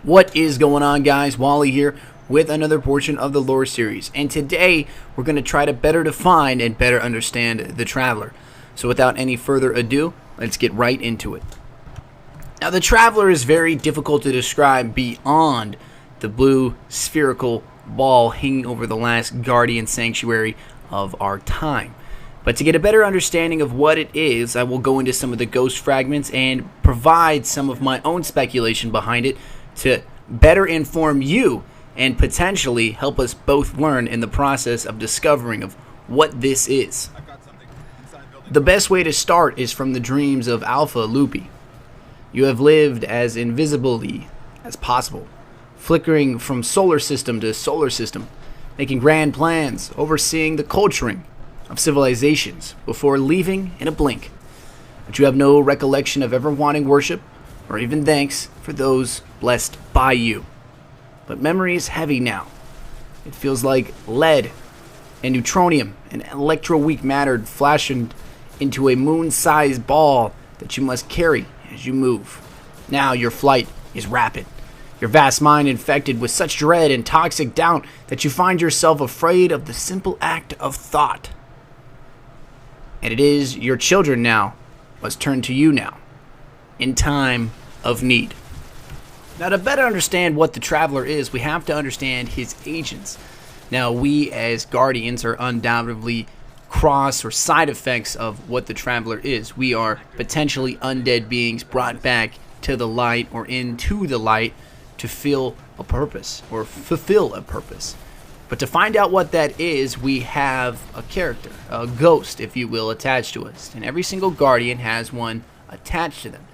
What is going on, guys? Wally here with another portion of the lore series, and today we're going to try to better define and better understand the Traveler. So without any further ado, let's get right into it. Now, the Traveler is very difficult to describe beyond the blue spherical ball hanging over the last Guardian Sanctuary of our time. But to get a better understanding of what it is, I will go into some of the ghost fragments and provide some of my own speculation behind it to better inform you and potentially help us both learn in the process of discovering of what this is. The best way to start is from the dreams of Alpha Lupi. You have lived as invisibly as possible, flickering from solar system to solar system, making grand plans, overseeing the culturing of civilizations before leaving in a blink. But you have no recollection of ever wanting worship or even thanks for those blessed by you. But memory is heavy now. It feels like lead and neutronium and electro-weak matter flashing into a moon-sized ball that you must carry as you move. Now your flight is rapid, your vast mind infected with such dread and toxic doubt that you find yourself afraid of the simple act of thought. And it is your children now must turn to you now, in time of need. Now, to better understand what the Traveler is, we have to understand his agents. Now, we as Guardians are undoubtedly cross or side effects of what the Traveler is. We are potentially undead beings brought back to the light or into the light to feel a purpose or fulfill a purpose. But to find out what that is, we have a character, a ghost, if you will, attached to us. And every single Guardian has one attached to them.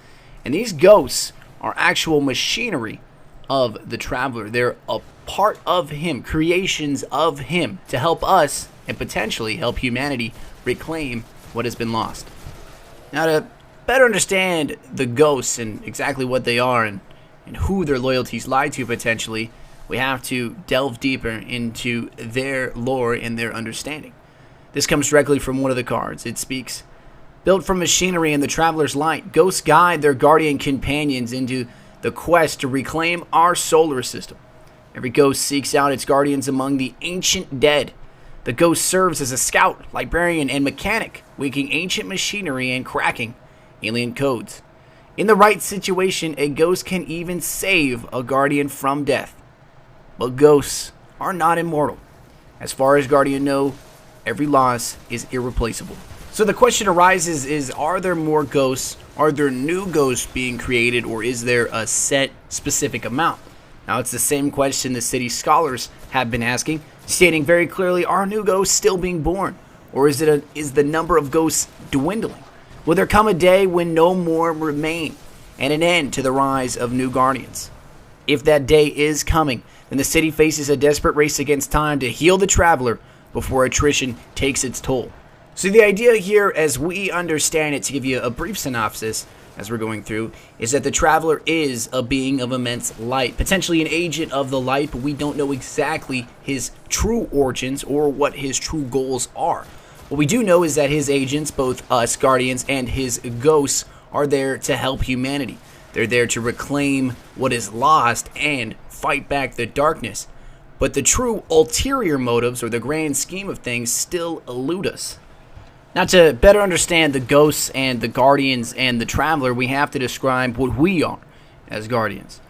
And these ghosts are actual machinery of the Traveler. They're a part of him, creations of him, to help us and potentially help humanity reclaim what has been lost. Now, to better understand the ghosts and exactly what they are and who their loyalties lie to potentially, we have to delve deeper into their lore and their understanding. This comes directly from one of the cards. It speaks, built from machinery in the Traveler's light, ghosts guide their guardian companions into the quest to reclaim our solar system. Every ghost seeks out its guardians among the ancient dead. The ghost serves as a scout, librarian, and mechanic, waking ancient machinery and cracking alien codes. In the right situation, a ghost can even save a guardian from death. But ghosts are not immortal. As far as Guardian know, every loss is irreplaceable. So the question arises is, are there more ghosts? Are there new ghosts being created, or is there a set specific amount? Now, it's the same question the city scholars have been asking, stating very clearly, are new ghosts still being born? Or is the number of ghosts dwindling? Will there come a day when no more remain and an end to the rise of new guardians? If that day is coming, then the city faces a desperate race against time to heal the Traveler before attrition takes its toll. So the idea here, as we understand it, to give you a brief synopsis as we're going through, is that the Traveler is a being of immense light, potentially an agent of the light, but we don't know exactly his true origins or what his true goals are. What we do know is that his agents, both us Guardians and his ghosts, are there to help humanity. They're there to reclaim what is lost and fight back the darkness. But the true ulterior motives, or the grand scheme of things, still elude us. Now, to better understand the ghosts and the Guardians and the Traveler, we have to describe what we are as Guardians.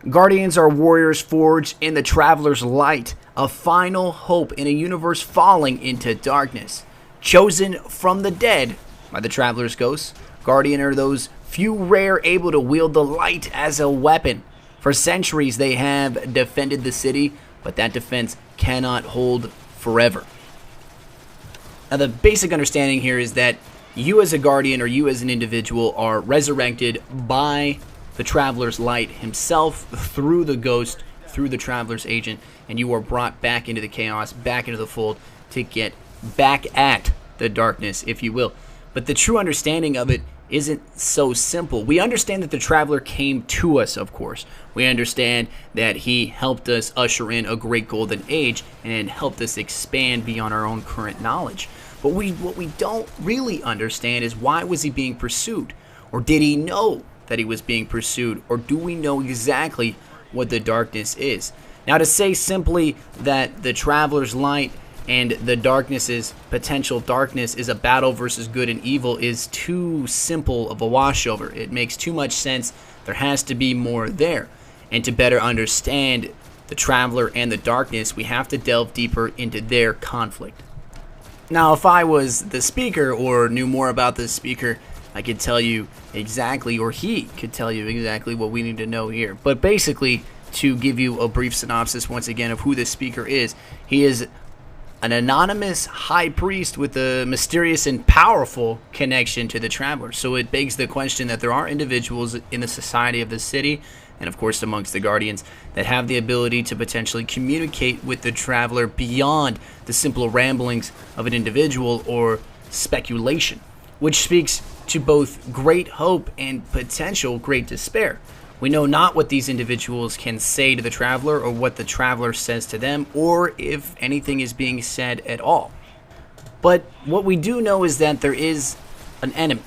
Guardians are warriors forged in the Traveler's light, a final hope in a universe falling into darkness. Chosen from the dead by the Traveler's ghosts, Guardian are those few rare able to wield the light as a weapon. For centuries they have defended the city, but that defense cannot hold forever. Now, the basic understanding here is that you as a Guardian, or you as an individual, are resurrected by the Traveler's light himself through the ghost, through the Traveler's agent, and you are brought back into the chaos, back into the fold, to get back at the darkness, if you will. But the true understanding of it isn't so simple. We understand that the Traveler came to us, of course. We understand that he helped us usher in a great golden age and helped us expand beyond our own current knowledge. But what we don't really understand is, why was he being pursued? Or did he know that he was being pursued? Or do we know exactly what the darkness is. Now, to say simply that the traveler's light and the darkness's potential darkness is a battle versus good and evil is too simple of a washover. It makes too much sense. There has to be more there. And to better understand the traveler and the darkness, we have to delve deeper into their conflict. Now, if I was the speaker or knew more about the speaker, I could tell you exactly, or he could tell you exactly what we need to know here. But basically, to give you a brief synopsis once again of who this speaker is, he is an anonymous high priest with a mysterious and powerful connection to the traveler. So it begs the question that there are individuals in the society of the city, and of course amongst the Guardians, that have the ability to potentially communicate with the traveler beyond the simple ramblings of an individual or speculation, which speaks to both great hope and potential great despair. We know not what these individuals can say to the traveler or what the traveler says to them, or if anything is being said at all. But what we do know is that there is an enemy,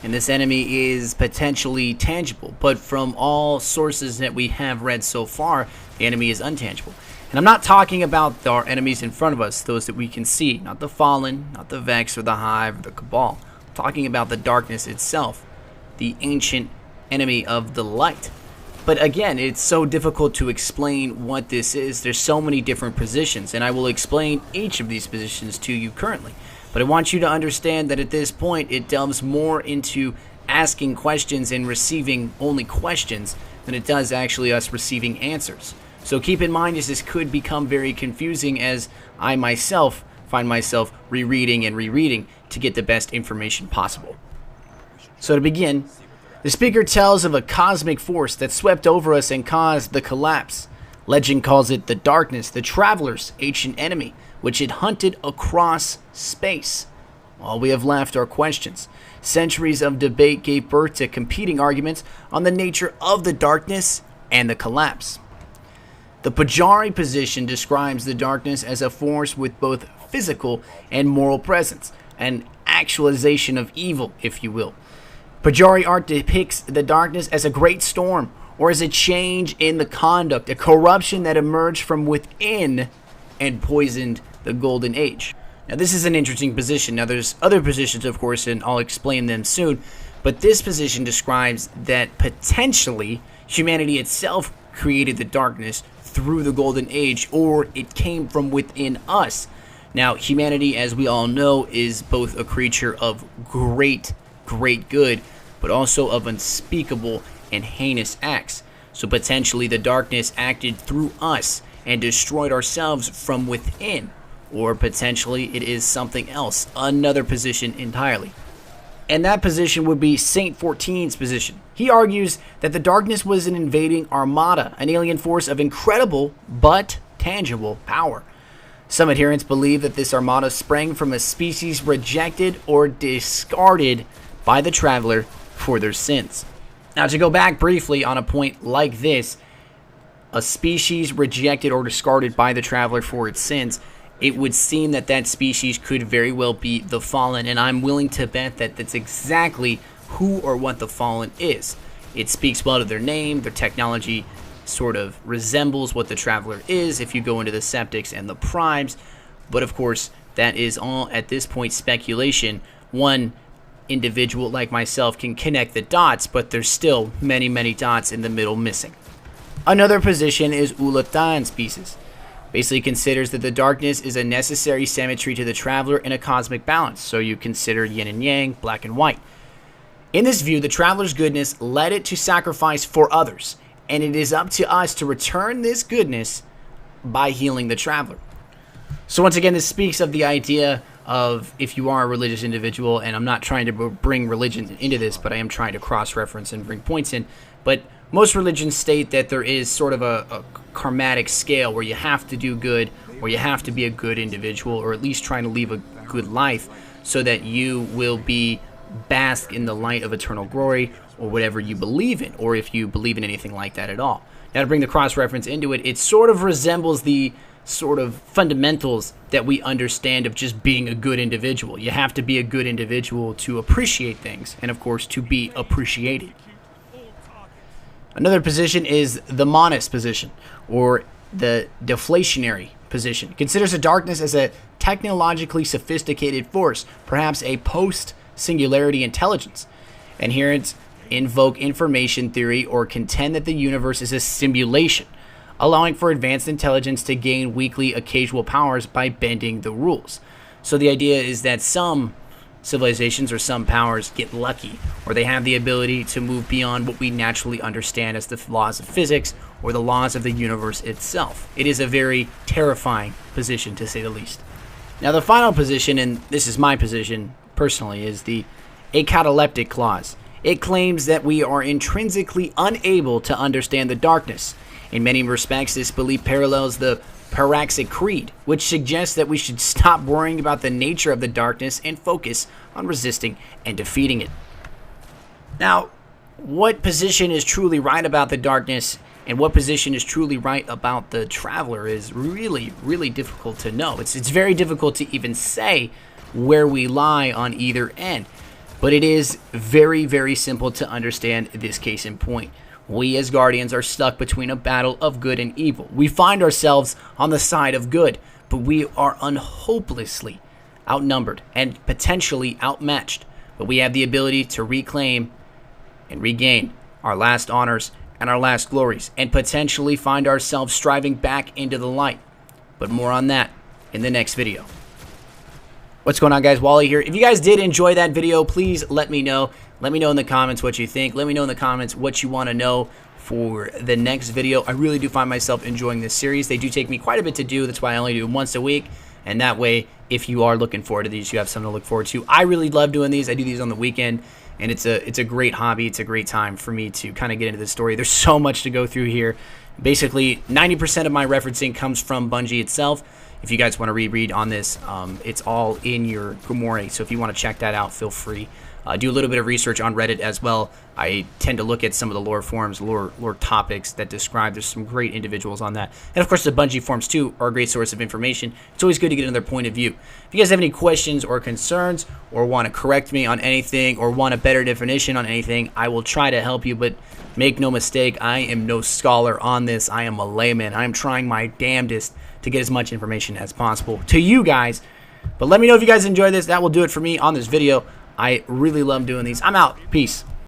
and this enemy is potentially tangible, but from all sources that we have read so far, the enemy is untangible. And I'm not talking about our enemies in front of us, those that we can see, not the Fallen, not the Vex or the Hive or the Cabal. I'm talking about the darkness itself, the ancient enemy of the light. But again, it's so difficult to explain what this is. There's so many different positions, and I will explain each of these positions to you currently. But I want you to understand that at this point, it delves more into asking questions and receiving only questions than it does actually us receiving answers. So keep in mind, as this could become very confusing, as I myself find myself rereading and rereading to get the best information possible. So to begin, the speaker tells of a cosmic force that swept over us and caused the collapse. Legend calls it the darkness, the traveler's ancient enemy, which had hunted across space. All we have left are questions. Centuries of debate gave birth to competing arguments on the nature of the darkness and the collapse. The Pajari position describes the darkness as a force with both physical and moral presence, an actualization of evil, if you will. Pajari art depicts the darkness as a great storm, or as a change in the conduct, a corruption that emerged from within and poisoned the Golden Age. Now, this is an interesting position. Now, there's other positions, of course, and I'll explain them soon, but this position describes that potentially humanity itself created the darkness through the Golden Age, or it came from within us. Now, humanity, as we all know, is both a creature of great good, but also of unspeakable and heinous acts. So potentially the darkness acted through us and destroyed ourselves from within, or potentially it is something else, another position entirely. And that position would be Saint 14's position. He argues that the darkness was an invading armada, an alien force of incredible but tangible power. Some adherents believe that this armada sprang from a species rejected or discarded by the traveler for their sins. Now, to go back briefly on a point like this, a species rejected or discarded by the traveler for its sins, it would seem that that species could very well be the Fallen, and I'm willing to bet that that's exactly who or what the Fallen is. It speaks well to their name, their technology sort of resembles what the traveler is if you go into the Septics and the Primes, but of course that is all at this point speculation. One individual like myself can connect the dots, but there's still many dots in the middle missing. Another position is Ulatan's pieces. Basically considers that the darkness is a necessary symmetry to the traveler in a cosmic balance, so you consider yin and yang, black and white. In this view, the traveler's goodness led it to sacrifice for others, and it is up to us to return this goodness by healing the traveler. So once again, this speaks of the idea of if you are a religious individual, and I'm not trying to bring religion into this, but I am trying to cross-reference and bring points in, but most religions state that there is sort of a karmatic scale where you have to do good, or you have to be a good individual, or at least trying to live a good life, so that you will be bask in the light of eternal glory, or whatever you believe in, or if you believe in anything like that at all. Now, to bring the cross-reference into it, it sort of resembles the sort of fundamentals that we understand of just being a good individual. You have to be a good individual to appreciate things, and of course to be appreciated. Another position is the monist position, or the deflationary position. It considers the darkness as a technologically sophisticated force, perhaps a post-singularity intelligence. Adherents invoke information theory or contend that the universe is a simulation, allowing for advanced intelligence to gain weakly occasional powers by bending the rules. So the idea is that some civilizations or some powers get lucky, or they have the ability to move beyond what we naturally understand as the laws of physics or the laws of the universe itself. It is a very terrifying position, to say the least. Now, the final position, and this is my position personally, is the acataleptic clause. It claims that we are intrinsically unable to understand the darkness. In many respects, this belief parallels the Paraxic Creed, which suggests that we should stop worrying about the nature of the darkness and focus on resisting and defeating it. Now, what position is truly right about the darkness and what position is truly right about the traveler is really, really difficult to know. It's very difficult to even say where we lie on either end. But it is very, very simple to understand this case in point. We as Guardians are stuck between a battle of good and evil. We find ourselves on the side of good, but we are hopelessly outnumbered and potentially outmatched. But we have the ability to reclaim and regain our last honors and our last glories, and potentially find ourselves striving back into the light. But more on that in the next video. What's going on, guys? Wally here. If you guys did enjoy that video, please let me know. Let me know in the comments what you think. Let me know in the comments what you want to know for the next video. I really do find myself enjoying this series. They do take me quite a bit to do. That's why I only do them once a week. And that way, if you are looking forward to these, you have something to look forward to. I really love doing these. I do these on the weekend, and it's a great hobby. It's a great time for me to kind of get into the story. There's so much to go through here. Basically, 90% of my referencing comes from Bungie itself. If you guys want to reread on this, it's all in your Grimoire. So if you want to check that out, feel free. Do a little bit of research on Reddit as well. I tend to look at some of the lore forums, lore topics that describe. There's some great individuals on that. And of course, the Bungie forums too are a great source of information. It's always good to get another point of view. If you guys have any questions or concerns, or want to correct me on anything, or want a better definition on anything, I will try to help you. But make no mistake, I am no scholar on this. I am a layman. I am trying my damnedest to get as much information as possible to you guys. But let me know if you guys enjoyed this. That will do it for me on this video. I really love doing these. I'm out. Peace.